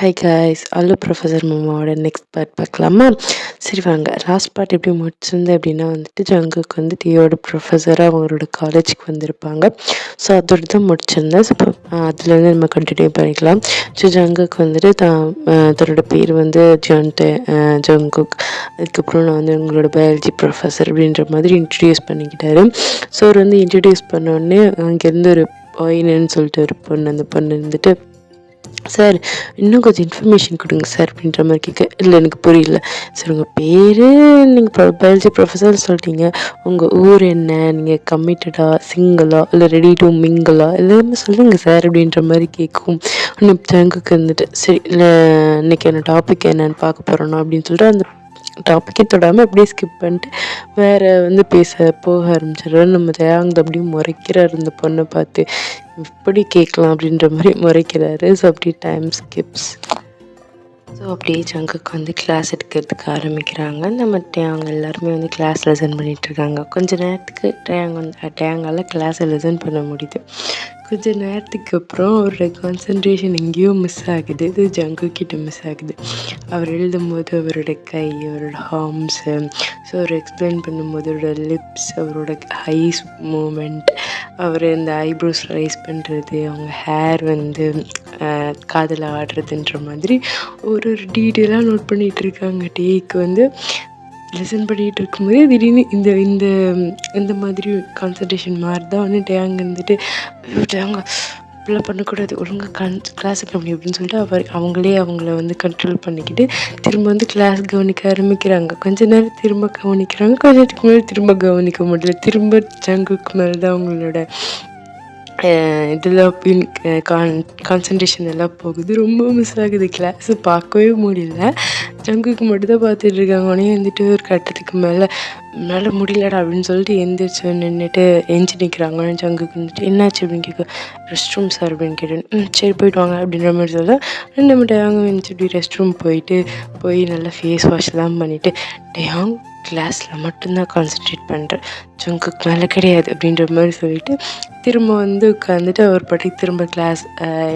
Hi guys, hello professor மாமாவோட next part பார்க்கலாமா? சரி வாங்க. லாஸ்ட் பார்ட் எப்படி முடிச்சிருந்தேன் அப்படின்னா வந்துட்டு ஜங்குக்கு வந்து டீயோட ப்ரொஃபஸராக அவங்களோட காலேஜுக்கு வந்திருப்பாங்க. ஸோ அதோட தான் முடிச்சிருந்தேன். ஸோ இப்போ அதுலேருந்து நம்ம கண்டினியூ பண்ணிக்கலாம். ஸோ ஜங்குக்கு வந்துட்டு தன்னோட பேர் வந்து ஜங்குக். அதுக்கப்புறம் நான் வந்து உங்களோட பயாலஜி ப்ரொஃபஸர் அப்படின்ற மாதிரி இன்ட்ரடியூஸ் பண்ணிக்கிட்டாரு. ஸோ அவர் வந்து இன்ட்ரடியூஸ் பண்ணோடனே அங்கேருந்து ஒரு பாயின்னு சொல்லிட்டு ஒரு பொண்ணு, அந்த பொண்ணு இருந்துட்டு, சார் இன்னும் கொஞ்சம் இன்ஃபர்மேஷன் கொடுங்க சார் அப்படின்ற மாதிரி கேட்க, இல்லை எனக்கு புரியல சார், உங்கள் பேர் நீங்கள் பயாலஜி ப்ரொஃபஸர் சொல்லிட்டீங்க, உங்கள் ஊர் என்ன, நீங்கள் கம்மிட்டடா சிங்கிளா இல்லை ரெடி டு மிங்கிளா எல்லாமே சொல்லுங்கள் சார் அப்படின்ற மாதிரி கேட்கும். இன்னும் ஜங்குக்கு இருந்துட்டு, சரி இல்லை இன்னைக்கு என்ன டாபிக் என்னன்னு பார்க்க போகிறோன்னா அப்படின்னு சொல்லிட்டு அந்த டாப்பிக்கே தொடாமல் அப்படியே ஸ்கிப் பண்ணிட்டு வேறு வந்து போக ஆரம்பிச்சிடுறாரு. நம்ம தயாங்க அப்படியே முறைக்கிறார் இந்த பொண்ணை பார்த்து, எப்படி கேட்கலாம் அப்படின்ற மாதிரி முறைக்கிறாரு. ஸோ அப்படி டைம் ஸ்கிப்ஸ். ஸோ அப்படியே ஜங்குக்கு வந்து கிளாஸ் எடுக்கிறதுக்கு ஆரம்பிக்கிறாங்க. நம்ம டேங்க எல்லாருமே வந்து கிளாஸ் லெசன் பண்ணிகிட்ருக்காங்க. கொஞ்சம் நேரத்துக்கு டேங்கால் கிளாஸை லெசன் பண்ண முடியுது. கொஞ்சம் நேரத்துக்கு அப்புறம் அவரோட கான்சன்ட்ரேஷன் எங்கேயோ மிஸ் ஆகுது. இது ஜங்குக்கிட்ட மிஸ் ஆகுது. அவர் எழுதும்போது அவரோட கை, அவரோட ஹார்ம்ஸு, ஸோ அவர் எக்ஸ்பிளைன் பண்ணும்போது அவரோட லிப்ஸ், அவரோட ஐஸ் மூமெண்ட், அவர் இந்த ஐப்ரோஸ் ரைஸ் பண்ணுறது, அவங்க ஹேர் வந்து காதில் ஆடுறதுன்ற மாதிரி ஒரு டீட்டெயிலாக நோட் பண்ணிகிட்டு இருக்காங்க. டேக்கு வந்து லெசன் பண்ணிகிட்டு இருக்கும்போதே திடீர்னு இந்த இந்த இந்த மாதிரி கான்சன்ட்ரேஷன் மாதிரி தான் வந்து டேங்க இருந்துட்டு, டேங்க இப்படிலாம் பண்ணக்கூடாது, ஒழுங்காக கிளாஸுக்கு அப்படி அப்படின்னு சொல்லிட்டு அவங்கள வந்து கண்ட்ரோல் பண்ணிக்கிட்டு திரும்ப வந்து கிளாஸ் கவனிக்க ஆரம்பிக்கிறாங்க. கொஞ்ச நேரம் திரும்ப கவனிக்கிறாங்க, கொஞ்ச நேரத்துக்கு மேலே திரும்ப கவனிக்க முடியல. திரும்ப ஜங்குக்கு மேலே தான் அவங்களோட இதெல்லாம் கான்சன்ட்ரேஷன் எல்லாம் போகுது. ரொம்ப மிஸ் ஆகுது. கிளாஸு பார்க்கவே முடியல. ஜங்குக்கு மட்டும் தான் பார்த்துட்ருக்காங்க. உடனே வந்துட்டு ஒரு கட்டத்துக்கு மேலே முடியலடா அப்படின்னு சொல்லிட்டு எந்திரிச்சு நின்றுட்டு நிற்கிறாங்க. ஜங்குக்கு வந்துட்டு என்னாச்சு அப்படின்னு கேட்க, ரெஸ்ட் ரூம் சார் அப்படின்னு கேட்டேன். சரி போயிட்டு வாங்க அப்படின்ற மாதிரி சொல்ல, நம்ம டேயாங்க வந்துச்சு இப்படி ரெஸ்ட் ரூம் போய் நல்லா ஃபேஸ் வாஷ்லாம் பண்ணிவிட்டு, டேயாங் கிளாஸில் மட்டும்தான் கான்சன்ட்ரேட் பண்ணுறேன், ஜங்குக்கு மேலே கிடையாது அப்படின்ற மாதிரி சொல்லிவிட்டு திரும்ப வந்து உட்காந்துட்டு அவர் பாட்டுக்கு திரும்ப கிளாஸ்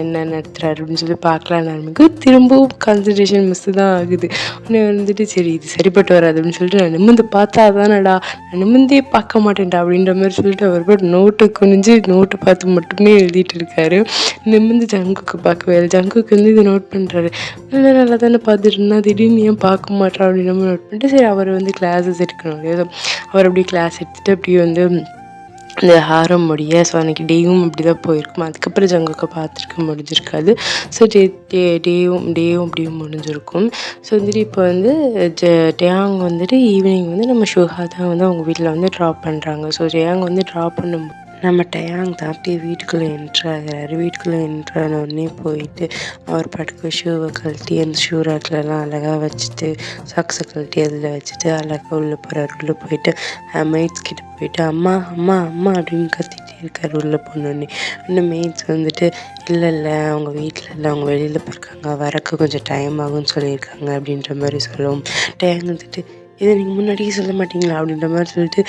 என்ன நடத்துகிறாரு அப்படின்னு சொல்லி பார்க்கலான்னு ஆரம்பிக்கும். திரும்பவும் கான்சன்ட்ரேஷன் மிஸ்ஸு தான் ஆகுது. உடனே வந்துட்டு சரி இது சரிப்பட்டு வராது அப்படின்னு சொல்லிட்டு, நான் நிமிர்ந்து பார்த்தா தானடா, நான் நிமிர்ந்தே பார்க்க மாட்டேன்டா அப்படின்ற மாதிரி சொல்லிட்டு அவர் பாட்டு நோட்டு குனிஞ்சு நோட்டு பார்த்து மட்டுமே எழுதிட்டு இருக்காரு. நிமிர்ந்து ஜங்குக்கு பார்க்கவே இல்லை. ஜங்குக்கு வந்து இதை நோட் பண்ணுறாரு. நல்லா தானே பார்த்துட்டு இருந்தா திடீர்னு ஏன் பார்க்க மாட்டேறா அப்படின்னு நம்ம நோட் பண்ணிட்டு, சரி அவர் வந்து கிளாஸஸ் எடுக்கணும் இல்லையா, அவர் அப்படியே கிளாஸ் எடுத்துகிட்டு அப்படியே வந்து இந்த ஹாரம் முடிய. ஸோ அன்றைக்கி டேவும் அப்படி தான் போயிருக்கும். அதுக்கப்புறம் ஜங்குக்கு பார்த்துருக்க முடிஞ்சிருக்காது. ஸோ டேவும் அப்படியே முடிஞ்சிருக்கும். ஸோ வந்துட்டு இப்போ வந்து டேயாங் வந்துட்டு ஈவினிங் வந்து நம்ம ஷுஹா தான் வந்து அவங்க வீட்டில் வந்து ட்ராப் பண்ணுறாங்க. ஸோ டேயாங் வந்து ட்ராப் பண்ணும்போது நம்ம டேயாங் தான் அப்படியே வீட்டுக்குள்ளே என்ட்ராகிறாரு. வீட்டுக்குள்ளே என்ட்ரானோடனே போயிட்டு அவர் பாட்டுக்கு ஷூவை கழட்டி அந்த ஷூ ராக்லலாம் அழகாக வச்சுட்டு, சாக்ஸை கழட்டி அதில் வச்சுட்டு அழகாக உள்ளே போகிறாரு. உள்ளே போயிட்டு மெய்ட்ஸ் கிட்ட போயிட்டு அம்மா அம்மா அம்மா அப்படின்னு கத்திகிட்டே இருக்கார் உள்ளே போனோடனே. இன்னும் மெய்ட்ஸ் வந்துட்டு இல்லை அவங்க வீட்டில் இல்லை, அவங்க வெளியில் போயிருக்காங்க, வரக்கு கொஞ்சம் டைம் ஆகும்னு சொல்லியிருக்காங்க அப்படின்ற மாதிரி சொல்லவும், டேயாங் வந்துட்டு இதை நீங்கள் முன்னாடியே சொல்ல மாட்டீங்களா அப்படின்ற மாதிரி சொல்லிட்டு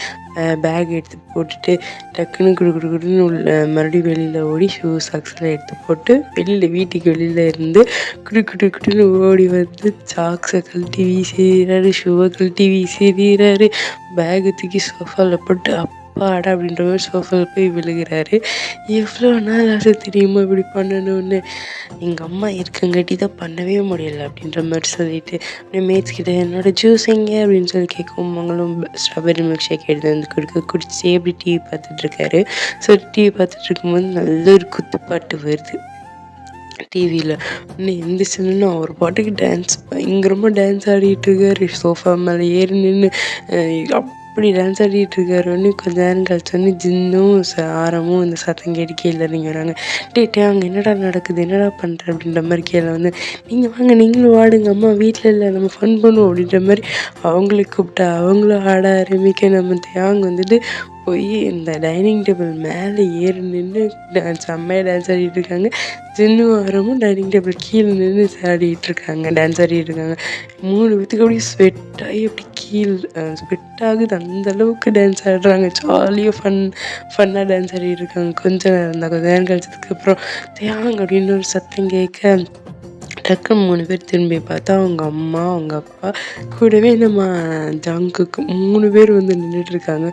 பேக் எடுத்து போட்டுட்டு டக்குன்னு குடுக்குன்னு மறுபடியும் வெளியில் ஓடி ஷூ சாக்ஸ்லாம் எடுத்து போட்டு வீட்டுக்கு வெளியில் இருந்து குடுக்குன்னு ஓடி வந்து சாக்ஸை கழட்டி வீசிடுறாரு, ஷூவை கழட்டி வீசிடுறாரு, பேகை தூக்கி சோஃபாவில் போட்டு அப்பாடா அப்படின்ற மாதிரி சோஃபாவில் போய் விழுகிறாரு. எவ்வளோ நாள் ஆசை தெரியுமா இப்படி பண்ணணும்னு, எங்கள் அம்மா இருக்கங்காட்டி தான் பண்ணவே முடியலை அப்படின்ற மாதிரி சொல்லிட்டு அப்படியே மேட்ச் கிட்ட என்னோட ஜூஸ் எங்கே அப்படின்னு சொல்லி கேட்கும். அவங்களும் ஸ்ட்ராபெரி மில்க் ஷேக் எடுத்து வந்து குடிச்சு எப்படி டிவி பார்த்துட்ருக்காரு. ஸோ டிவி பார்த்துட்டு இருக்கும்போது நல்ல ஒரு குத்துப்பாட்டு வருது டிவியில். இன்னும் எந்திரிச்சுன்னு அவர் பாட்டுக்கு பயங்கரமாக டான்ஸ் ஆடிட்டு இருக்காரு. சோஃபா மேலே ஏறி நின்று அப்படி டான்ஸ் ஆடிட்டு இருக்காரு. இன்னும் கொஞ்சம் நேரம் கழிச்சோன்னே ஜின்னும் ஆரமும் இந்த சத்தம் கேட்டு கீழே இறங்கி வராங்க. டே அங்கே என்னடா நடக்குது, என்னடா பண்ணுற அப்படின்ற மாதிரி கீழே வந்து, நீங்கள் வாங்க நீங்களும் ஆடுங்க, அம்மா வீட்டில் இல்லை நம்ம ஃபன் பண்ணுவோம் அப்படின்ற மாதிரி அவங்களுக்கு கூப்பிட்டா அவங்களும் ஆட ஆரம்பிக்க, நம்ம தேங்க வந்துட்டு போய் இந்த டைனிங் டேபிள் மேலே ஏறி நின்று செம்மையாக டான்ஸ் ஆடிட்டு இருக்காங்க. ஜின்னும் ஆரமும் டைனிங் டேபிள் கீழே நின்று டான்ஸ் ஆடிட்டு இருக்காங்க. 3 பேத்துக்கு அப்படியே ஸ்வெட் ஆகி அப்படி ஸ்வெட் ஆகுது, அந்த அளவுக்கு டான்ஸ் ஆடுறாங்க. ஜாலியாக ஃபன்னாக டான்ஸ் ஆடிட்டு இருக்காங்க. கொஞ்சம் நேரம் கழிச்சதுக்கப்புறம் தேங்க அப்படின்னு ஒரு சத்தம் கேட்க டக்குன்னு 3 பேர் திரும்பி பார்த்தா அவங்க அம்மா, அவங்க அப்பா கூடவே நம்ம ஜங்குக்கு 3 பேர் வந்து நின்றுட்டுருக்காங்க.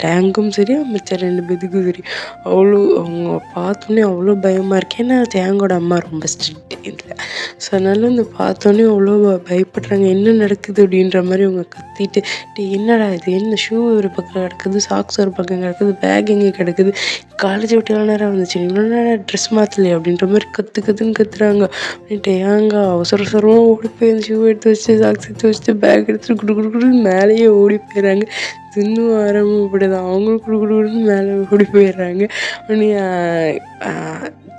டேங்கும் சரி, மிச்சம் 2 பேத்துக்கும் சரி. அவ்வளோ அவங்க பார்த்தோன்னே அவ்வளோ பயமாக இருக்கு. ஏன்னா டேங்கோட அம்மா ரொம்ப ஸ்ட்ரிக்ட் இதில். ஸோ அதனால வந்து பார்த்தோன்னே அவ்வளோ பயப்படுறாங்க. என்ன நடக்குது அப்படின்ற மாதிரி அவங்க கத்திட்டு, டேய் என்னடா இது, என்ன ஷூ ஒரு பக்கம் கிடக்குது, சாக்ஸ் ஒரு பக்கம் கிடக்குது, பேக் எங்கே கிடக்குது, காலேஜ் விட்டு எவ்வளோ நேரம் வந்துச்சு, இவ்வளோ நேரம் ட்ரெஸ் மாற்றலையே அப்படின்ற மாதிரி கத்துன்னு கத்துறாங்க. அப்படின்ட்டு ஏங்க அவசர அவசரமாக ஓடி போய் அந்த ஷூ எடுத்து வச்சுட்டு, சாக்ஸ் எடுத்து வச்சுட்டு, பேக் எடுத்துட்டு குடு குடு குடுன்னு மேலேயே ஓடி போயிடுறாங்க. இன்னும் ஆரம்பம் இப்படிதான், அவங்களும் குடு குடு குடுன்னு மேலே ஓடி போயிடுறாங்க. உடனே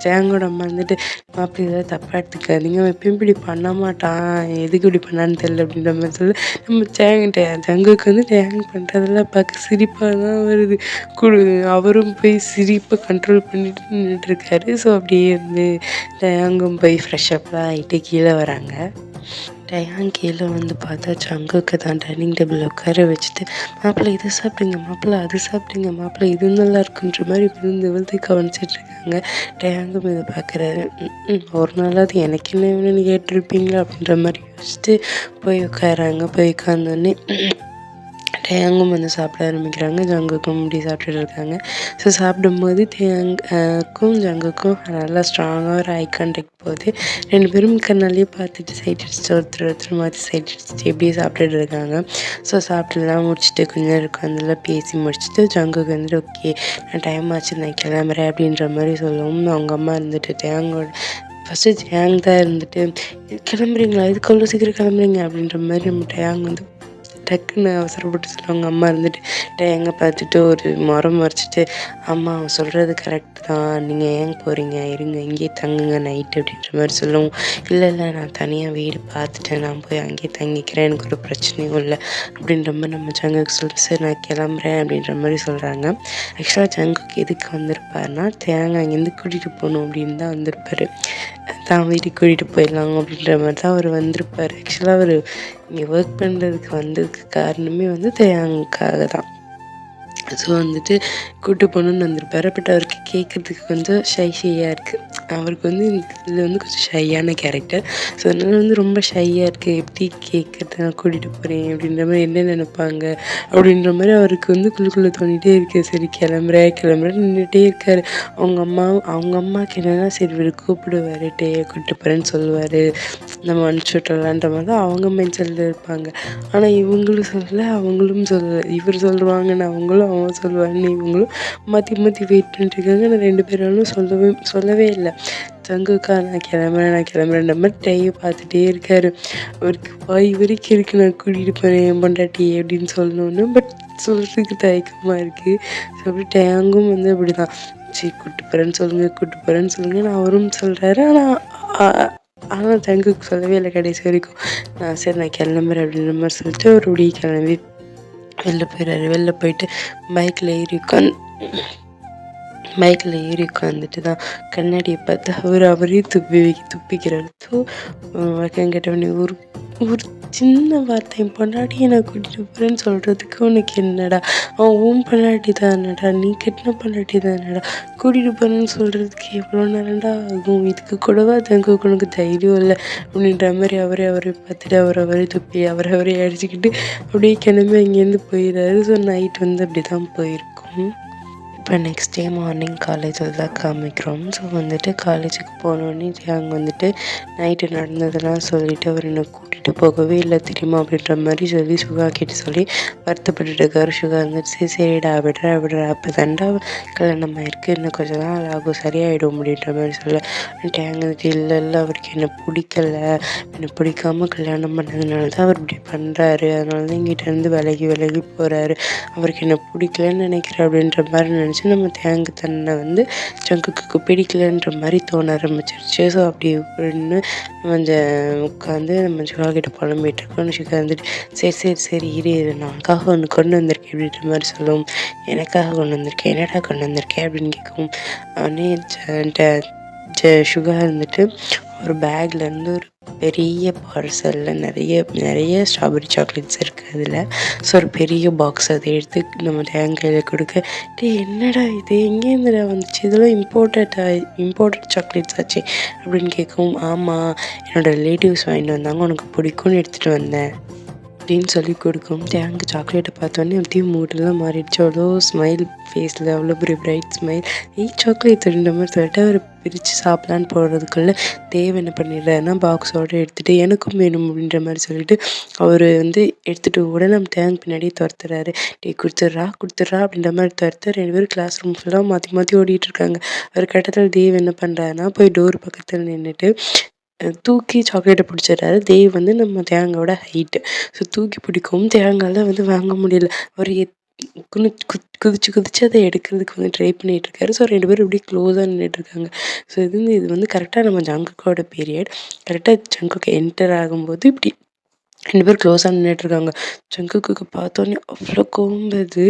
ஜாங்கோட அம்மா வந்துட்டு, மாப்பிள்ளை ஏதாவது தப்பாக எடுத்துக்காதீங்க, அவன் எப்பயும் இப்படி பண்ண மாட்டான், எதுக்கு இப்படி பண்ணான்னு தெரியல அப்படின்ற மாதிரி சொல்லி நம்ம ஜங்குக்கு வந்து டேங் பண்ணுறதெல்லாம் பார்க்க சிரிப்பாக தான் வருது. அவரும் போய் சிரிப்பை கண்ட்ரோல் பண்ணிட்டு நின்றுட்டுருக்காரு. ஸோ அப்படியே வந்து டேங்கும் போய் ஃப்ரெஷ்அப்லாம் ஆகிட்டு கீழே வராங்க. டயான் கீழே வந்து பார்த்தா ஜங்குக்கு தான் டைனிங் டேபிளில் உட்கார வச்சுட்டு, மாப்பிள்ளை இது சாப்பிடுங்க, மாப்பிள்ளை அது சாப்பிடுங்க, மாப்பிள்ளை இது நல்லா இருக்குன்ற மாதிரி விழுந்து கவனிச்சிட்ருக்காங்க. டயாங்கும் இதை பார்க்குறாரு. ஒரு நாளாவது எனக்கு என்ன வேணும்னு கேட்டிருப்பீங்களா அப்படின்ற மாதிரி யோசிச்சுட்டு போய் உட்காராங்க. போய் உட்காந்தோடனே டேங்கும் வந்து சாப்பிட ஆரம்பிக்கிறாங்க. ஜங்குக்கும் இப்படி சாப்பிட்டுட்டு இருக்காங்க. ஸோ சாப்பிடும்போது டேங்க்கும் ஜங்குக்கும் நல்லா ஸ்ட்ராங்காக ஒரு ஐ கான்டாக்ட் போகுது. 2 பேரும் கண்ணாலேயே பார்த்துட்டு சைட் அடிச்சுட்டு ஒருத்தர் மாற்றி சைட் அடிச்சுட்டு இப்படியே சாப்பிட்டுட்டு இருக்காங்க. ஸோ சாப்பிட்டுலாம் முடிச்சுட்டு கொஞ்ச நேரம் உட்காந்துலாம் பேசி முடிச்சுட்டு ஜங்குக்கு வந்துட்டு ஓகே நான் டைம் ஆச்சு நான் கிளம்புறேன் அப்படின்ற மாதிரி சொல்லவும், அவங்க அம்மா இருந்துட்டு டேங்கோட ஃபஸ்ட்டு டேங் தான் இருந்துட்டு கிளம்புறீங்களா, இதுக்கு அவ்வளோ சீக்கிரம் கிளம்புறீங்க அப்படின்ற மாதிரி நம்ம டேங் வந்து டக்குன்னு அவசரப்பட்டு சொல்லுவாங்க. அம்மா இருந்துட்டு டேங்கை பார்த்துட்டு ஒரு மறைச்சிட்டு, அம்மா அவன் சொல்கிறது கரெக்ட் தான், நீங்கள் ஏங்க போகிறீங்க, இருங்க இங்கேயே தங்குங்க நைட்டு அப்படின்ற மாதிரி சொல்லவும், இல்லை நான் தனியாக வீடு பார்த்துட்டேன், நான் போய் அங்கேயே தங்கிக்கிறேன், எனக்கு ஒரு பிரச்சனையும் இல்லை அப்படின்ற மாதிரி நம்ம ஜங்குக்கு சொல்லிட்டு சரி நான் கிளம்புறேன் அப்படின்ற மாதிரி சொல்கிறாங்க. ஆக்சுவலாக ஜங்குக்கு எதுக்கு வந்திருப்பாருனா தேங்காய் அங்கேருந்து கூட்டிகிட்டு போகணும் அப்படின்னு தான் வந்திருப்பார். தான் வீட்டுக்கு கூட்டிகிட்டு போயிடலாம் அப்படின்ற மாதிரி தான் அவர் வந்திருப்பார். ஆக்சுவலாக அவர் இங்கே ஒர்க் பண்ணுறதுக்கு வந்ததுக்கு காரணமே வந்து தேங்காய்க்காக தான். ஸோ வந்துட்டு கூட்டு போகணுன்னு வந்திருப்பாரு. பட் அவருக்கு கேட்குறதுக்கு கொஞ்சம் ஷையாக இருக்குது. அவருக்கு வந்து இந்த இதில் வந்து கொஞ்சம் ஷையான கேரக்டர். ஸோ அதனால் வந்து ரொம்ப ஷையாக இருக்குது. எப்படி கேட்குறது, நான் கூட்டிகிட்டு போகிறேன் அப்படின்ற மாதிரி என்ன நினைப்பாங்க அப்படின்ற மாதிரி அவருக்கு வந்து குழுக்குள்ளே தோண்டிகிட்டே இருக்குது. சரி கிளம்புறேன்னு நின்றுட்டே இருக்கார். அவங்க அம்மாவுக்கு என்னென்னா சரி இவர் கூப்பிடுவார், கூப்பிட்டு போகிறேன்னு சொல்லுவார், நம்ம அனுப்பிச்சி விட்டுறலான்ற மாதிரி தான் அவங்க மைண்ட் செட்டில் இருப்பாங்க. ஆனால் இவங்களும் சொல்லலை, அவங்களும் சொல்லலை. இவர் சொல்லுவாங்கன்னு அவங்களும், அவன் சொல்லுவான்னு இவங்களும் மாற்றி வெயிட் பண்ணிட்டுருக்காங்க. ஆனால் 2 பேராலும் சொல்லவே இல்லை. ஜங்குக்கா நான் கிளம்புறேன்ற மாதிரி டையை பார்த்துட்டே இருக்கார். அவருக்கு வாய் வரைக்கும் இருக்குது நான் கூட்டிகிட்டு போகிறேன் என் பொண்டாட்டி அப்படின்னு சொல்லணுன்னு. பட் சொல்கிறதுக்கு தயக்கமாக இருக்குது. ஸோ அப்படி டேங்கும் வந்து அப்படி தான், சரி கூப்பிட்டு போகிறேன்னு சொல்லுங்கன்னு அவரும் சொல்கிறாரு. ஆனால் ஜங்குக்கு சொல்லவே இல்லை கடைசி வரைக்கும். சரி நான் கிளம்புறேன் அப்படின்ற மாதிரி சொல்லிட்டு ஒரு இப்படி கிளம்பி வெளில போயிடுறாரு. வெளில போயிட்டு பைக்கில் ஏறி உட்காந்துட்டு தான் கண்ணாடியை பார்த்து அவரே துப்பிக்கிறாரு. வழக்கம் கேட்டவனே ஒரு சின்ன வார்த்தை, என் பொண்டாட்டியை நான் கூட்டிகிட்டு போகிறேன்னு சொல்கிறதுக்கு உனக்கு என்னடா, அவன் உன் பொண்டாட்டி தானடா, நீ கட்டின பொண்டாட்டி தானடா, கூட்டிகிட்டு போகிறேன்னு சொல்கிறதுக்கு எவ்வளோ நேரம்டா ஆகும், இதுக்கு கூடவா தங்குக்கு உனக்கு தைரியம் இல்லை அப்படின்ற மாதிரி அவரே பார்த்துட்டு அவரே துப்பி அவரே அடிச்சுக்கிட்டு அப்படியே கிளம்பி அங்கேருந்து போயிடுறாரு. ஸோ நைட் வந்து அப்படி தான் போயிருக்கும். இப்போ நெக்ஸ்ட் டே மார்னிங் காலேஜில் தான் காமிக்கிறோம். ஸோ வந்துட்டு காலேஜுக்கு போனோடனே அங்கே வந்துட்டு நைட்டு நடந்ததெல்லாம் சொல்லிவிட்டு அவர் என்னை கூட்டிகிட்டு போகவே இல்லை தெரியுமா அப்படின்ற மாதிரி சொல்லி சுகா கிட்ட சொல்லி வருத்தப்பட்டுட்டு இருக்காரு. சுகா வந்துட்டு சரிடா விடுறா அப்போ தாண்டா கல்யாணம் ஆயிருக்கு, இன்னும் கொஞ்சம் நாள் ஆகும் சரியாயிடும் அப்படின்ற மாதிரி சொல்ல டேங்க வந்துட்டு இல்லை அவருக்கு என்னை பிடிக்காமல் கல்யாணம் பண்ணதுனால தான் அவர் இப்படி பண்ணுறாரு, அதனால தான் இங்கிட்டேருந்து விலகி போகிறாரு, அவருக்கு என்னை பிடிக்கலன்னு நினைக்கிறேன் அப்படின்ற மாதிரி நினச்சி நம்ம தேங்கு தன்னை வந்து ஜங்குக்கு பிடிக்கலன்ற மாதிரி தோண ஆரம்பிச்சிருச்சு. ஸோ அப்படி இப்படின்னு கொஞ்சம் உட்காந்து நம்ம சுகா கிட்ட புலம்பிட்டு இருக்கோம். சுகா வந்துட்டு சரி இரு நான்காக ஒன்று கொண்டு வந்திருக்கேன் அப்படின்ற மாதிரி சொல்லுவோம். எனக்காக கொண்டு வந்திருக்கேன், என்னடா கொண்டு வந்திருக்கேன் அப்படின்னு கேட்கவும் உடனே சுகா இருந்துட்டு ஒரு பேக்லேருந்து ஒரு பெரிய பார்சலில் நிறைய நிறைய ஸ்ட்ராபெரி சாக்லேட்ஸ் இருக்குது அதில். ஸோ ஒரு பெரிய பாக்ஸ் அதை எடுத்து நம்ம தேங்க் கையில் கொடுக்க, என்னடா இது எங்கேருந்துடா வந்துச்சு, இதெல்லாம் இம்போர்ட்டட் சாக்லேட்ஸ் ஆச்சு அப்படின்னு கேட்கவும், ஆமாம் என்னோடய ரிலேட்டிவ்ஸ் வாங்கிட்டு வந்தாங்க, உனக்கு பிடிக்கும்னு எடுத்துகிட்டு வந்தேன் அப்படின்னு சொல்லி கொடுக்கும். தேங்க் சாக்லேட்டை பார்த்தோன்னே அப்படியே மூடெல்லாம் மாறிடுச்சு. அவ்வளோ ஸ்மைல் ஃபேஸில், அவ்வளோ பெரிய பிரைட் ஸ்மைல். சாக்லேட் அப்படின்ற மாதிரி சொல்லிட்டு அவர் பிரித்து சாப்பிட்லான்னு போடுறதுக்குள்ளே தேவ் என்ன பண்ணிடுறாருன்னா பாக்ஸோடு எடுத்துகிட்டு எனக்கும் வேணும் அப்படின்ற மாதிரி சொல்லிட்டு அவர் எடுத்துகிட்டு உடனே நம்ம தேங்க் பின்னாடியே துரத்துறாரு. கொடுத்துட்றா அப்படின்ற மாதிரி துரத்த 2 பேரும் கிளாஸ் ரூம் ஃபுல்லாக மாற்றி மாற்றி ஓடிட்டுருக்காங்க. ஒரு கட்டத்தில் தேவ் என்ன பண்ணுறாருன்னா போய் டோர் பக்கத்தில் நின்றுட்டு தூக்கி சாக்லேட்டை பிடிச்சிடுறாரு. தேவ் நம்ம தேங்காவோட ஹைட்டு. ஸோ தூக்கி பிடிக்கவும் தேங்காயால் வாங்க முடியல. அவர் குதிச்சு அதை எடுக்கிறதுக்கு ட்ரை பண்ணிகிட்ருக்காரு. ஸோ 2 பேரும் இப்படி க்ளோஸாக நின்றுட்டுருக்காங்க. ஸோ இது கரெக்டாக நம்ம ஜங்குக்கோட பீரியட். கரெக்டாக ஜங்குக்கு என்டர் ஆகும்போது இப்படி 2 பேரும் க்ளோஸாக நின்றுட்டுருக்காங்க. ஜங்குக்கு பார்த்தோன்னே அவ்வளோ கோவம் வருது.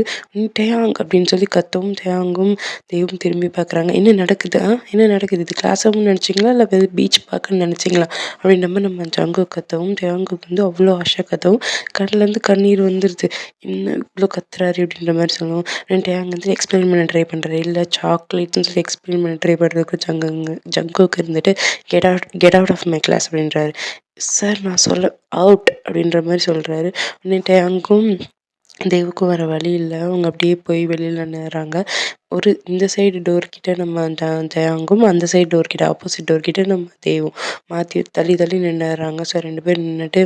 டேயாங் அப்படின்னு சொல்லி கத்தவும் தேயாங்கும் தேவும் திரும்பி பார்க்குறாங்க. என்ன நடக்குது இது கிளாஸ் ரூம்னு நினச்சிங்களா இல்லை பீச் பார்க்குன்னு நினச்சிங்களா அப்படின்ற மாதிரி நம்ம ஜங்கு கத்தவும் தேயாங்குக்கு அவ்வளோ ஆஷா கத்தவும் கண்ணிலேருந்து கண்ணீர் வந்துடுது. என்ன இவ்வளோ கத்துறாரு அப்படின்ற மாதிரி சொல்லுவோம். டேயாங் எக்ஸ்பிளைன் பண்ண ட்ரை பண்ணுறாரு. இல்லை சாக்லேட்னு சொல்லி எக்ஸ்பிளைன் பண்ண ட்ரை பண்ணுறதுக்கு ஜங்குக்கு get out of my class அப்படின்றாரு. சார் நான் சொல்ல அவுட் அப்படின்ற மாதிரி சொல்கிறாரு. உடனே அங்கும் தேவுக்கும் வர வழி இல்லை. அவங்க அப்படியே போய் வெளியில் நிறாங்க. இந்த சைடு டோர்கிட்ட நம்ம தேங்கும், அந்த சைடு டோர்கிட்ட ஆப்போசிட் டோர்கிட்ட நம்ம தேவும் மாற்றி தள்ளி நின்றுறாங்க. ஸோ 2 பேர் நின்றுட்டு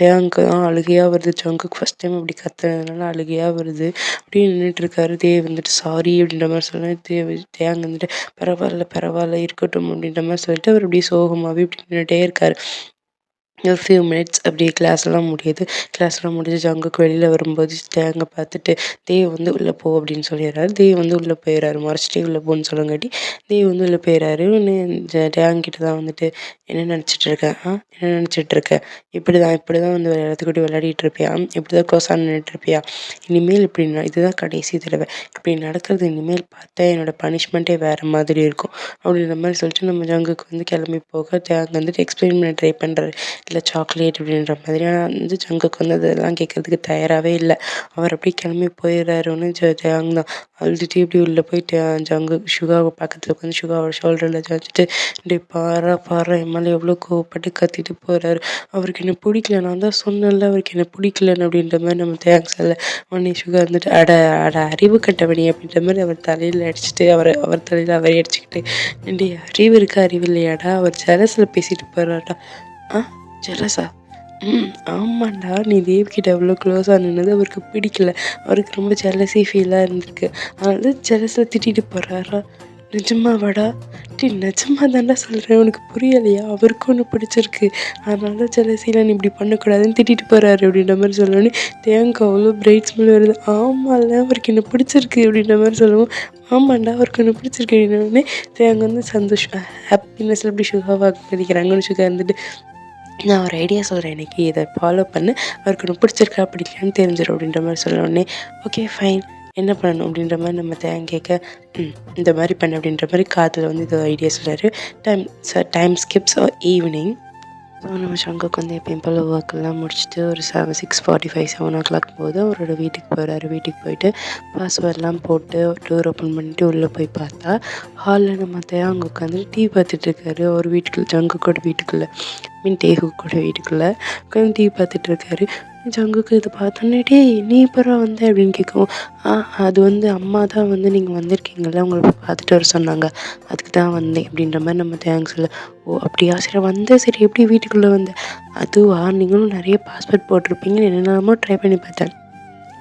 தேவாங்க்கு தான் அழுகையாக வருது. ஜங்குக்கு ஃபஸ்ட் டைம் அப்படி கத்துறதுனால அழுகையாக வருது. அப்படியே நின்றுட்டுருக்காரு. தேவ் சாரி அப்படின்ற மாதிரி சொன்னால் தேவாங் பரவாயில்ல இருக்கட்டும் அப்படின்ற மாதிரி சொல்லிட்டு அவர் அப்படியே சோகமாகவே இப்படி நின்றுட்டே இருக்காரு. ஒரு ஃபியூ மினிட்ஸ் அப்படியே கிளாஸ்லாம் முடிஞ்சு ஜங்குக்கு வெளியில் வரும்போது தேங்கை பார்த்துட்டு தேவ் உள்ளே போ அப்படின்னு சொல்லிடுறாரு. தேவ் உள்ளே போயிடுறாரு. மறைச்சிட்டே உள்ளே போன்னு சொல்லங்காட்டி தேவ் உள்ளே போயிடுறாரு. தேங்கிட்ட தான் என்ன நினச்சிட்ருக்க இப்படி தான் எல்லாத்துக்கிட்டையும் விளையாடிட்டு இருப்பியா, இப்படி தான் க்ளோஸாக நின்றுட்டு இருப்பியா, இனிமேல் இப்படி இதுதான் கடைசி தடவை, இப்படி நடக்கிறது இனிமேல் பார்த்தா என்னோடய பனிஷ்மெண்ட்டே வேறு மாதிரி இருக்கும் அப்படின்ற மாதிரி சொல்லிட்டு நம்ம ஜங்குக்கு கிளம்பி போக தேங்க எக்ஸ்பிளைன் பண்ண ட்ரை பண்ணுறாரு. இல்லை சாக்லேட் அப்படின்ற மாதிரி. ஆனால் ஜங்குக்கு அதெல்லாம் கேட்குறதுக்கு தயாராகவே இல்லை. அவர் அப்படியே கிளம்பி போயிடுறாரு. தேங் தான் அழுதுட்டு இப்படி உள்ளே போயிட்டு ஜங்கு சுகாவை பக்கத்தில் உட்காந்து சுகாவோட ஷோல்டரில் வச்சுட்டு இப்படி பாரா என் மேலே எவ்வளோ கோவப்பட்டு கத்திட்டு போகிறாரு. அவருக்கு என்ன பிடிக்கல, நான் தான் சொன்னேன்ல அவருக்கு என்ன பிடிக்கலன்னு அப்படின்ற மாதிரி நம்ம தேங்க்ஸ் இல்லை. உடனே சுகா அட அறிவு கட்டவனி அப்படின்ற மாதிரி அவர் தலையில் அடிச்சுட்டு அவர் தலையில் அவரே அடிச்சுக்கிட்டு அறிவு இருக்கா அறிவு இல்லையாடா, அவர் ஜலசில் பேசிட்டு போகிறாடா. ஜெலஸா? ஆமாண்டா, நீ தேவ்கிட்ட அவ்வளோ க்ளோஸாக நின்னது அவருக்கு பிடிக்கல. அவருக்கு ரொம்ப ஜெலசி ஃபீலாக இருந்திருக்கு. அதனால ஜெலஸில் திட்டிட்டு போகிறாரா? நிஜமாவாடா? நிஜமாக தாண்டா சொல்கிறேன், உனக்கு புரியலையா? அவருக்கு ஒன்று பிடிச்சிருக்கு, அதனால ஜெலசியில் நீ இப்படி பண்ணக்கூடாதுன்னு திட்டிட்டு போகிறாரு அப்படின்ற மாதிரி சொல்லணுன்னே தேங்காய் அவ்வளோ பிரைட் ஸ்மெல் வருது. ஆமாம்ல அவருக்கு என்ன பிடிச்சிருக்கு அப்படின்ற மாதிரி சொல்லுவோம். ஆமாண்டா அவருக்கு ஒன்று பிடிச்சிருக்கு அப்படின்னோடனே தேங்க சந்தோஷம் ஹாப்பினஸில் இப்படி சுகாவாக பண்ணிக்கிறாங்கன்னு சுகா நான் ஒரு ஐடியா சொல்கிறேன், எனக்கு இதை ஃபாலோ பண்ணு, அவருக்கு ஒன்று பிடிச்சிருக்கா பிடிக்கலான்னு தெரிஞ்சிடும் அப்படின்ற மாதிரி சொன்னோடனே ஓகே ஃபைன் என்ன பண்ணணும் அப்படின்ற மாதிரி நம்ம கேட்க இந்த மாதிரி பண்ணு அப்படின்ற மாதிரி காதில் இது ஐடியா சொல்கிறாரு. Time Schiff's evening. ஸோ நம்ம சங்குக்கு எப்பயும் போல் ஒர்க்கெல்லாம் முடிச்சுட்டு ஒரு 6:45 7 o'clock போது அவரோட வீட்டுக்கு போயிடுறாரு. வீட்டுக்கு போயிட்டு பாஸ்வேர்ட்லாம் போட்டு டோர் ஓப்பன் பண்ணிட்டு உள்ளே போய் பார்த்தா ஹாலில் நம்ம அங்கே உட்காந்து டிவி பார்த்துட்ருக்காரு. அவர் ஜங்குக்கோட வீட்டுக்குள்ளே தேகுக்கோட வீட்டுக்குள்ளே உட்காந்து டிவி பார்த்துட்ருக்காரு. ஜங்குக்கு இது பார்த்தோன்னே நீ இப்போறா வந்த அப்படின்னு கேட்கவும் அது அம்மா தான் நீங்கள் வந்திருக்கீங்களா உங்களை பார்த்துட்டு வர சொன்னாங்க, அதுக்கு தான் வந்தேன் அப்படின்ற மாதிரி நம்ம தேங்க்ஸ் இல்லை. ஓ அப்படியா, சரி வந்தேன், சரி எப்படி வீட்டுக்குள்ளே வந்தேன்? அதுவா, நீங்களும் நிறைய பாஸ்வேர்ட் போட்டிருப்பீங்கன்னு என்னென்னமோ ட்ரை பண்ணி பார்த்தேன்.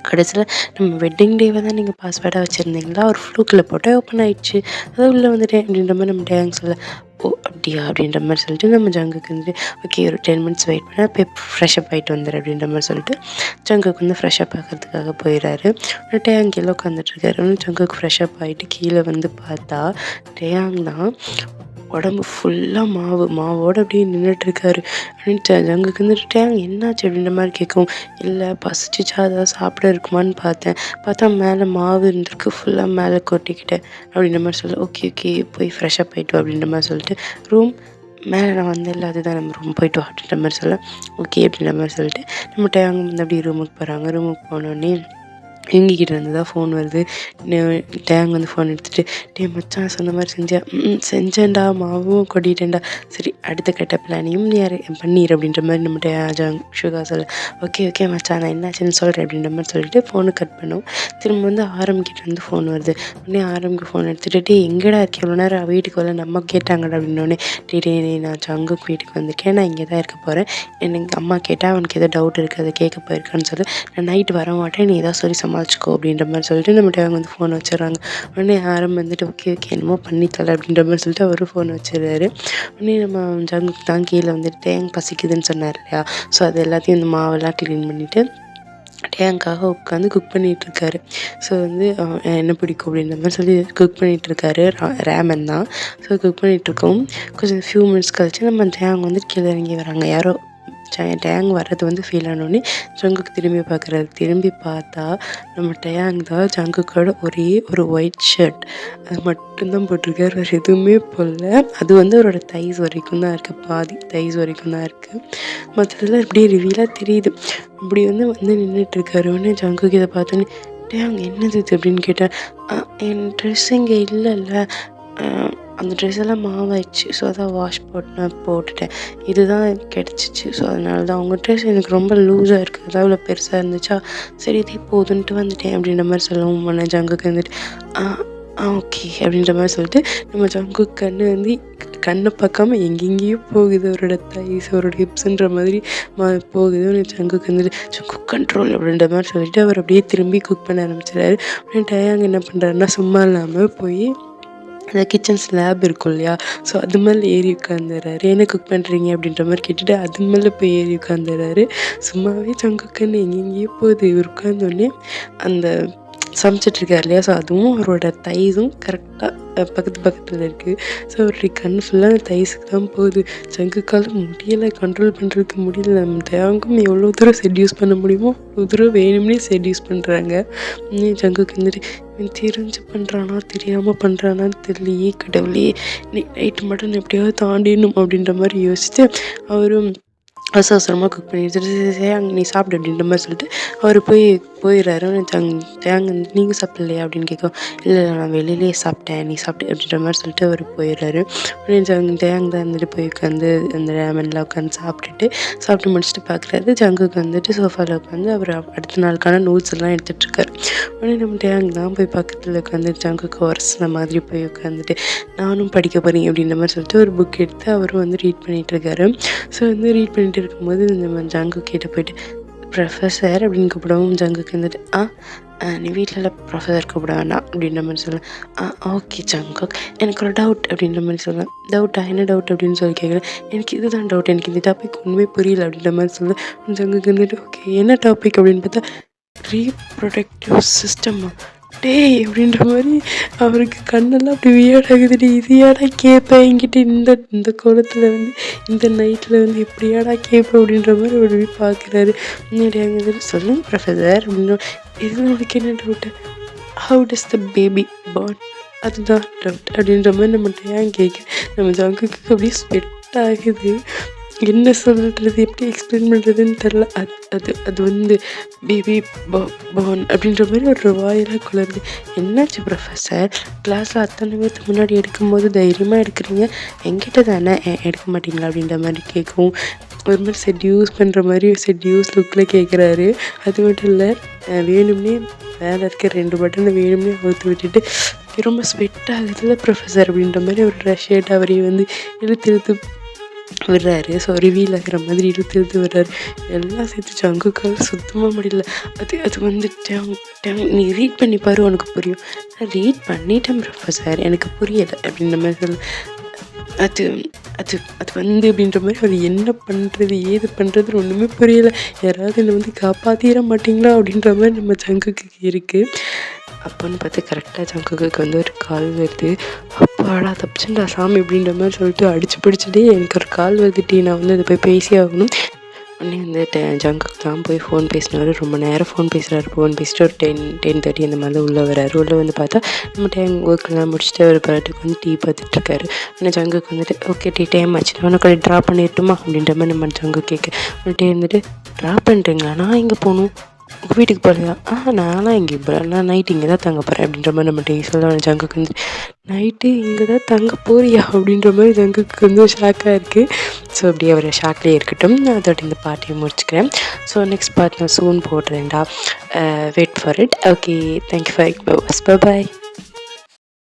கடைசியில் நம்ம வெட்டிங் டேவை தான் நீங்கள் பாஸ்வேர்டாக வச்சுருந்தீங்களா, ஒரு ஃப்ளூக்கில் போட்டால் ஓப்பன் ஆகிடுச்சு, அதான் உள்ளே வந்துட்டேன் அப்படின்ற மாதிரி நம்ம தேங்க்ஸ் இல்லை. ஓ அப்படியா அப்படின்ற மாதிரி சொல்லிட்டு நம்ம ஜங்குக்கு ஓகே ஒரு 10 minutes வெயிட் பண்ணால் போய் ஃப்ரெஷ்அப் ஆகிட்டு வந்துடு அப்படின்ற மாதிரி சொல்லிட்டு ஜங்குக்கு ஃப்ரெஷ்அப் ஆகிறதுக்காக போயிடுறாரு. டேயாங் கீழே உட்காந்துட்ருக்காரு. ஜங்குக்கு ஃப்ரெஷ்அப் ஆகிட்டு கீழே பார்த்தா டேயாங் தான் உடம்பு ஃபுல்லாக மாவோடு அப்படியே நின்றுட்டுருக்காரு. அப்படின்னு ஜங்குக்கு டேயாங் என்னாச்சு அப்படின்ற மாதிரி கேட்கவும் இல்லை பசிச்சிச்சா அதாவது சாப்பிட இருக்குமான்னு பார்த்தா மேலே மாவு இருந்திருக்கு, ஃபுல்லாக மேலே கொட்டிக்கிட்டேன் அப்படின்ற மாதிரி சொல்ல ஓகே போய் ஃப்ரெஷ்அப் ஆகிட்டு அப்படின்ற மாதிரி சொல்லிட்டு ரூம் மேலே நான் வந்தேன்ல அதுதான் நம்ம ரூம் போயிட்டு வா அப்படின்ற மாதிரி சொல்ல ஓகே அப்படின்ற மாதிரி சொல்லிட்டு நம்ம டேங்க் வந்து அப்படியே ரூமுக்கு போகிறாங்க. ரூமுக்கு போனோடனே இவங்ககிட்ட இருந்து தான் ஃபோன் வருது. டேங் வந்து ஃபோன் எடுத்துகிட்டு டே மச்சான் சொன்ன மாதிரி செஞ்சியா? செஞ்சேன்டா, மாவும் கொட்டிட்டேன்டா. சரி அடுத்த கட்ட பிளானையும் நீ பண்ணிடு அப்படின்ற மாதிரி நம்ம சுகா சொல்ல ஓகே ஓகே மச்சான் நான் என்னாச்சுன்னு சொல்கிறேன் அப்படின்ற மாதிரி சொல்லிட்டு ஃபோனு கட் பண்ணோம். திரும்ப வந்து ஆரம்பிக்கிட்ட வந்து ஃபோன் வருது. உடனே ஆரம்பிக்கு ஃபோன் எடுத்துகிட்டு டே எங்கடா இருக்கேன் இவ்வளோ நேரம் வீட்டுக்கு வரல நம்ம கேட்டாங்கடா அப்படின்னோடனே டே நான் ஜங்குக்கு வீட்டுக்கு வந்திருக்கேன், நான் இங்கே தான் இருக்க போகிறேன், எனக்கு அம்மா கேட்டால் அவனுக்கு எதாவது டவுட் இருக்குது அதை கேட்க போயிருக்கான்னு சொல்லி நான் நைட்டு வர மாட்டேன், நீ ஏதாவது சொல்லி சமாளிச்சுக்கோ அப்படின்ற மாதிரி சொல்லிட்டு நம்மகிட்ட அவங்க வந்து ஃபோன் வச்சிடறாங்க. உடனே வந்துட்டு ஓகே ஓகே என்னமோ பண்ணித்தலை அப்படின்ற மாதிரி சொல்லிட்டு அவரும் ஃபோன் வச்சிடுறாரு. உடனே நம்ம ஜங்குக்கு தான் கீழே வந்துட்டு டேங் பசிக்குதுன்னு சொன்னார் இல்லையா, ஸோ அது எல்லாத்தையும் இந்த மாவெல்லாம் க்ளீன் பண்ணிவிட்டு டேங்காக உட்காந்து குக் பண்ணிகிட்ருக்காரு. ஸோ வந்து என்ன பிடிக்கும் அப்படின்ற மாதிரி சொல்லி குக் பண்ணிகிட்ருக்காரு. ரேமன் தான். ஸோ குக் பண்ணிகிட்ருக்கோம். கொஞ்சம் ஃபியூ மினிட்ஸ் கழிச்சு நம்ம டேங் வந்து கீழே இறங்கி வராங்க. யாரோ டேங் வர்றது வந்து ஃபீல் ஆனோடனே ஜங்குக்கு திரும்பி பார்க்குறாரு. திரும்பி பார்த்தா நம்ம டேங் தான் ஜங்குக்கோட ஒரே ஒரு ஒயிட் ஷர்ட் அது மட்டும்தான் போட்டிருக்காரு, வேறு எதுவுமே போடல. அது வந்து அவரோட தைஸ் வரைக்கும் தான் இருக்குது, பாதி தைஸ் வரைக்கும் தான் இருக்குது. மற்றதெல்லாம் இப்படியே ரிவீலாக தெரியுது. அப்படி வந்து நின்றுட்டுருக்காரு. உடனே ஜங்குக்கு இதை பார்த்தோன்னே டேங் என்னது இது அப்படின்னு கேட்டேன். என் ட்ரெஸ் இங்கே இல்லைல்ல, அந்த ட்ரெஸ் எல்லாம் மாவாயிடுச்சு, ஸோ அதான் வாஷ் போட்டுட்டேன், இதுதான் கிடச்சிச்சு, ஸோ அதனால தான் உங்கள் ட்ரெஸ் எனக்கு ரொம்ப லூஸாக இருக்குது, அதான் இவ்வளோ பெருசாக இருந்துச்சா, சரி இதே போதுன்ட்டு வந்துட்டேன் அப்படின்ற மாதிரி சொல்லவும் பண்ண ஜங்குக்கு வந்துட்டு ஓகே அப்படின்ற மாதிரி சொல்லிட்டு நம்ம ஜங்குக்கு வந்து கண்ணை பார்க்காம எங்கெங்கேயோ போகுது, அவரோட தைஸ் அவரோட ஹிப்ஸுன்ற மாதிரி போகுது. ஜங்குக்கு வந்துட்டு குக் கண்ட்ரோல் அப்படின்ற மாதிரி சொல்லிட்டு அவர் அப்படியே திரும்பி குக் பண்ண ஆரம்பிச்சிடாரு. உடனே டயாங் என்ன பண்ணுறாருன்னா சும்மா இல்லாமல் போய் அந்த கிச்சன் ஸ்லாப் இருக்கும் இல்லையா, ஸோ அது மேலே ஏறி உட்காந்துறாரு. என்ன குக் பண்ணுறீங்க அப்படின்ற மாதிரி கேட்டுட்டு அது மேலே போய் ஏறி உட்காந்துறாரு. சும்மாவே ஜங்குக்குன்னு எங்கெங்கேயோ போகுது. இவர் உட்காந்தோடனே அந்த சமைச்சிட்ருக்காரு இல்லையா, ஸோ அதுவும் அவரோட தைஸும் கரெக்டாக பக்கத்தில் இருக்குது. ஸோ அவருடைய கண் ஃபுல்லாக அந்த தைஸுக்கு தான் போகுது. ஜங்குக்கால் முடியலை, கண்ட்ரோல் பண்ணுறதுக்கு முடியல. நம்ம டேங்கும் எவ்வளோ தூரம் செட்யூஸ் பண்ண முடியுமோ அவ்வளோ தூரம் வேணும்னே செட்யூஸ் பண்ணுறாங்க. ஜங்குக்கு வந்துட்டு தெரிஞ்சு பண்ணுறானா தெரியாமல் பண்ணுறானான்னு தெரியலையே கடவுளே, நைட்டு மட்டும் எப்படியாவது தாண்டிடணும் அப்படின்ற மாதிரி யோசிச்சுட்டு அவரும் அவசரமாக குக் பண்ணிட்டு அங்கே நீ சாப்பிடு அப்படின்ற மாதிரி சொல்லிட்டு அவர் போயிடுறாரு. டேங் நீங்கள் சாப்பிட்லையா அப்படின்னு கேட்கும். இல்லை நான் வெளியிலே சாப்பிட்டேன், நீ சாப்பிட்டு அப்படின்ற மாதிரி சொல்லிட்டு அவர் போயிடுறாரு. டேங் தான் வந்துட்டு போய் உட்காந்து அந்த ரேமனில் உட்காந்து சாப்பிட்டு முடிச்சுட்டு பார்க்குறாரு. ஜங்குக்கு வந்துட்டு சோஃபாவில் உட்காந்து அவர் அடுத்த நாளுக்கான நோட்ஸ் எல்லாம் எடுத்துகிட்ருக்காரு. உடனே நம்ம டேங் தான் போய் பக்கத்தில் உட்காந்து ஜங்குக்கு உரசின மாதிரி போய் உட்காந்துட்டு நானும் படிக்க போகிறேன் அப்படின்ற மாதிரி சொல்லிட்டு ஒரு புக் எடுத்து அவரும் வந்து ரீட் பண்ணிகிட்ருக்காரு. ஸோ வந்து ரீட் பண்ணிட்டு இருக்கும்போது நம்ம ஜங்கு கிட்ட போயிட்டு ப்ரொஃபஸர் அப்படின்னு கூப்பிடவும் ஜங்குக்கு வந்துட்டு நீ வீட்டில் ப்ரொஃபஸர் கூப்பிட வேணாம் அப்படின்ற மாதிரி சொல்ல ஓகே ஜங்குக் எனக்கு ஒரு டவுட் அப்படின்ற மாதிரி சொல்லலாம். டவுட்டா என்ன டவுட் அப்படின்னு சொல்லி கேட்குறேன். எனக்கு இதுதான் டவுட், எனக்கு இந்த டாபிக் ஒன்றுமே புரியல அப்படின்ற மாதிரி சொல்ல ஜங்குக்கு வந்துட்டு ஓகே என்ன டாபிக் அப்படின்னு பார்த்தா ரீப்ரொடக்டிவ் சிஸ்டம்மா டேய் அப்படின்ற மாதிரி அவருக்கு கண்ணெல்லாம் அப்படி வியர்டாகுதுடி. இது ஏடா கேட்பேன் என்கிட்ட இந்த கோலத்தில் வந்து இந்த நைட்டில் வந்து எப்படியாடா கேட்பேன் அப்படின்ற மாதிரி ஒரு பார்க்குறாரு. முன்னாடி அங்கே சொல்லுங்கள் ப்ரொஃபஸர் அப்படின்னு. இதில் உனக்கு என்ன doubt? How does the baby born? அதுதான் டவுட் அப்படின்ற மாதிரி நம்மகிட்ட ஏன் கேட்க நம்ம ஜங்குக்கு அப்படியே ஸ்வெட் ஆகுது. என்ன சொல்கிறது, எப்படி எக்ஸ்பிளைன் பண்ணுறதுன்னு தெரில. அது வந்து பேபி பார்ன் அப்படின்ற மாதிரி ஒரு வாயெல்லாம் குளருது. என்னாச்சு ப்ரொஃபஸர், கிளாஸில் அத்தனை பேருக்கு முன்னாடி எடுக்கும்போது தைரியமாக எடுக்கிறீங்க, என்கிட்ட தானே எடுக்க மாட்டிங்களா அப்படின்ற மாதிரி கேட்கவும் ஒரு மாதிரி செட்யூஸ் பண்ணுற மாதிரி செட்யூஸ் லுக்கில் கேட்குறாரு. அது மட்டும் இல்லை வேணும்னே மேலே இருக்க 2 பட்டனை வேணும்னே அவுத்து விட்டுட்டு ரொம்ப ஸ்வெட் ஆகுதுல்ல ப்ரொஃபஸர் அப்படின்ற மாதிரி ஒரு ட்ரெஸ் அவரையும் வந்து இழுத்து விடுறாரு. ஸோ ரிவீல் ஆகிற மாதிரி இழுத்து விடுறாரு. எல்லாம் சேர்த்து ஜங்குக்கால் சுத்தமாக முடியல. அது வந்து நீ ரீட் பண்ணி பாரு உனக்கு புரியும். நான் ரீட் பண்ணிட்டேன் ப்ரொஃபஸர், எனக்கு புரியலை அப்படின்ற மாதிரி சொல்ல அது அது அது வந்து அப்படின்ற மாதிரி அவர் என்ன பண்ணுறது ஏது பண்ணுறதுன்னு ஒன்றுமே புரியலை. யாராவது என்னை வந்து காப்பாற்றிட மாட்டிங்களா அப்படின்ற மாதிரி நம்ம ஜங்குக்கு இருக்குது. அப்போன்னு பார்த்து கரெக்டாக ஜங்குக்கு வந்து ஒரு கால் வருது. அப்பாடா தப்பிச்சுண்டா சாமி அப்படின்ற மாதிரி சொல்லிட்டு அடிச்சு பிடிச்சிட்டே எனக்கு ஒரு கால் வருதுட்டி, நான் வந்து அதை போய் பேசி ஆகணும். உடனே வந்துட்டு ஜங்குக்கு தான் போய் ஃபோன் பேசினாரு. ரொம்ப நேரம் ஃபோன் பேசுகிறாரு. ஃபோன் பேசிட்டு ஒரு 10:30 அந்த மாதிரி தான் உள்ளே வராரு. உள்ளே வந்து பார்த்தா நம்ம டைம் ஒர்க்கெல்லாம் முடிச்சுட்டு அவர் பாட்டுக்கு வந்து டீ பார்த்துட்ருக்காரு. ஆனால் ஜங்குக்கு வந்துட்டு ஓகே டீ டைம் ஆச்சு, நான் உனக்கு ட்ராப் பண்ணிடட்டுமா அப்படின்ற மாதிரி நம்ம ஜங்கு கேட்க வந்துட்டே இருந்துட்டு ட்ராப் பண்ணுறீங்களா, நான் இங்கே போகணும், உங்கள் வீட்டுக்கு போகலையா, நான்லாம் இங்கே போகிறேன், நான் நைட்டு இங்கே தான் தங்க போகிறேன் அப்படின்ற மாதிரி நம்ம டீ சொல்ல ஜங்குக்கு வந்து நைட்டு இங்கே தான் தங்க போறியா அப்படின்ற மாதிரி ஜங்குக்கு வந்து ஷாக்காக இருக்குது. ஸோ அப்படியே அவர் ஷாக்லேயே இருக்கட்டும். நான் அதோட இந்த பார்ட்டியை முடிச்சுக்கிறேன். ஸோ நெக்ஸ்ட் பார்ட் நான் சூன் போடுறேன்டா. Wait for it. Okay, thank you for it. Bye.